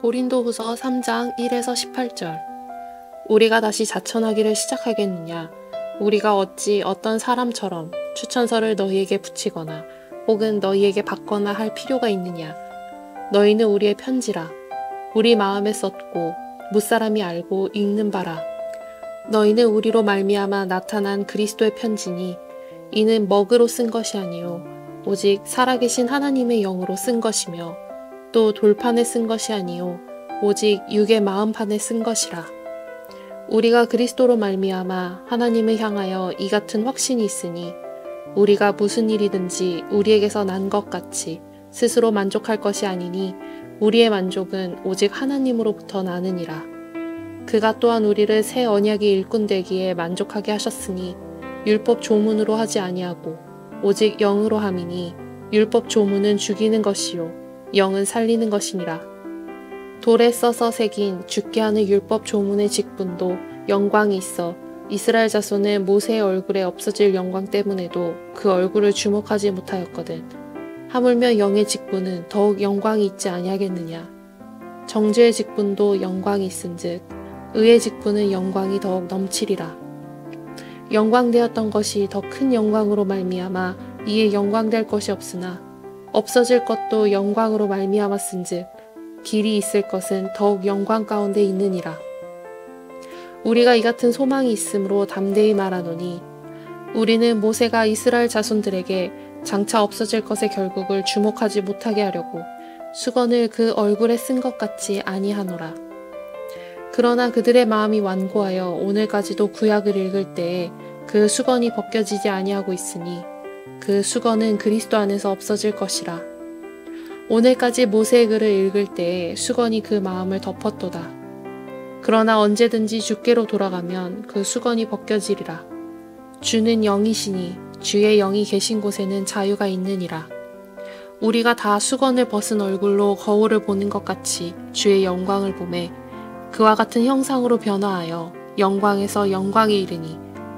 고린도후서 3장 1에서 18절. 우리가 다시 자천하기를 시작하겠느냐? 우리가 어찌 어떤 사람처럼 추천서를 너희에게 붙이거나 혹은 너희에게 받거나 할 필요가 있느냐? 너희는 우리의 편지라. 우리 마음에 썼고 무사람이 알고 읽는 바라. 너희는 우리로 말미암아 나타난 그리스도의 편지니 이는 먹으로 쓴 것이 아니요 오직 살아계신 하나님의 영으로 쓴 것이며 또 돌판에 쓴 것이 아니요 오직 육의 마음판에 쓴 것이라. 우리가 그리스도로 말미암아 하나님을 향하여 이 같은 확신이 있으니 우리가 무슨 일이든지 우리에게서 난 것 같이 스스로 만족할 것이 아니니 우리의 만족은 오직 하나님으로부터 나느니라. 그가 또한 우리를 새 언약의 일꾼 되기에 만족하게 하셨으니 율법 조문으로 하지 아니하고 오직 영으로 함이니 율법 조문은 죽이는 것이요 영은 살리는 것이니라. 돌에 써서 새긴 죽게 하는 율법 조문의 직분도 영광이 있어 이스라엘 자손은 모세의 얼굴에 없어질 영광 때문에도 그 얼굴을 주목하지 못하였거든. 하물며 영의 직분은 더욱 영광이 있지 아니하겠느냐. 정죄의 직분도 영광이 있은즉 의의 직분은 영광이 더욱 넘치리라. 영광되었던 것이 더 큰 영광으로 말미암아 이에 영광될 것이 없으나 없어질 것도 영광으로 말미암았은즉 길이 있을 것은 더욱 영광 가운데 있느니라. 우리가 이 같은 소망이 있으므로 담대히 말하노니 우리는 모세가 이스라엘 자손들에게 장차 없어질 것의 결국을 주목하지 못하게 하려고 수건을 그 얼굴에 쓴 것 같이 아니하노라. 그러나 그들의 마음이 완고하여 오늘까지도 구약을 읽을 때에 그 수건이 벗겨지지 아니하고 있으니 그 수건은 그리스도 안에서 없어질 것이라. 오늘까지 모세의 글을 읽을 때에 수건이 그 마음을 덮었도다. 그러나 언제든지 주께로 돌아가면 그 수건이 벗겨지리라. 주는 영이시니 주의 영이 계신 곳에는 자유가 있느니라. 우리가 다 수건을 벗은 얼굴로 거울을 보는 것 같이 주의 영광을 보매 그와 같은 형상으로 변화하여 영광에서 영광에 이르니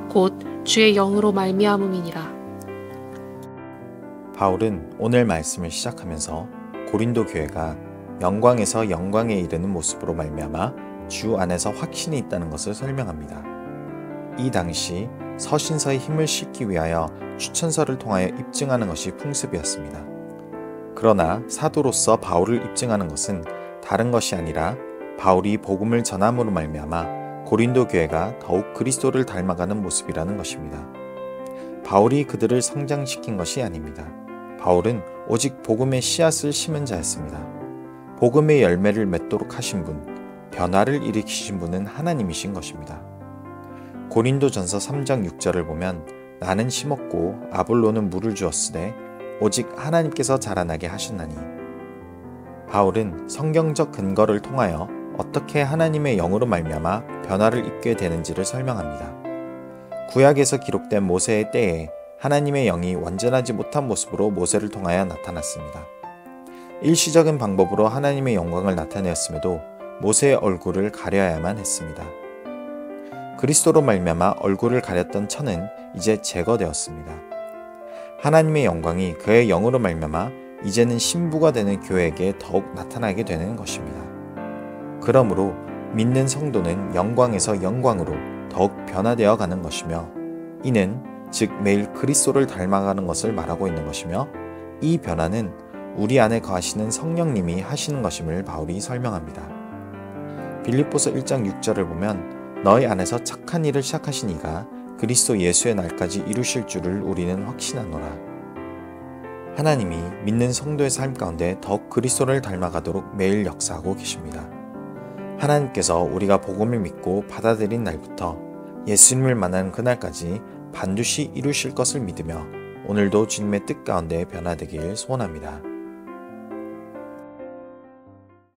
곧 주의 영으로 말미암음이니라. 바울은 오늘 말씀을 시작하면서 고린도 교회가 영광에서 영광에 이르는 모습으로 말미암아 주 안에서 확신이 있다는 것을 설명합니다. 이 당시 서신서의 힘을 싣기 위하여 추천서를 통하여 입증하는 것이 풍습이었습니다. 그러나 사도로서 바울을 입증하는 것은 다른 것이 아니라 바울이 복음을 전함으로 말미암아 고린도 교회가 더욱 그리스도를 닮아가는 모습이라는 것입니다. 바울이 그들을 성장시킨 것이 아닙니다. 바울은 오직 복음의 씨앗을 심은 자였습니다. 복음의 열매를 맺도록 하신 분, 변화를 일으키신 분은 하나님이신 것입니다. 고린도전서 3장 6절을 보면 나는 심었고 아볼로는 물을 주었으되 오직 하나님께서 자라나게 하셨나니. 바울은 성경적 근거를 통하여 어떻게 하나님의 영으로 말미암아 변화를 입게 되는지를 설명합니다. 구약에서 기록된 모세의 때에 하나님의 영이 완전하지 못한 모습으로 모세를 통하여 나타났습니다. 일시적인 방법으로 하나님의 영광을 나타내었음에도 모세의 얼굴을 가려야만 했습니다. 그리스도로 말미암아 얼굴을 가렸던 천은 이제 제거되었습니다. 하나님의 영광이 그의 영으로 말미암아 이제는 신부가 되는 교회에게 더욱 나타나게 되는 것입니다. 그러므로 믿는 성도는 영광에서 영광으로 더욱 변화되어 가는 것이며 이는 즉 매일 그리스도를 닮아가는 것을 말하고 있는 것이며 이 변화는 우리 안에 거하시는 성령님이 하시는 것임을 바울이 설명합니다. 빌립보서 1장 6절을 보면 너희 안에서 착한 일을 시작하신 이가 그리스도 예수의 날까지 이루실 줄을 우리는 확신하노라. 하나님이 믿는 성도의 삶 가운데 더욱 그리스도를 닮아가도록 매일 역사하고 계십니다. 하나님께서 우리가 복음을 믿고 받아들인 날부터 예수님을 만나는 그날까지 반드시 이루실 것을 믿으며 오늘도 주님의 뜻 가운데 변화되길 소원합니다.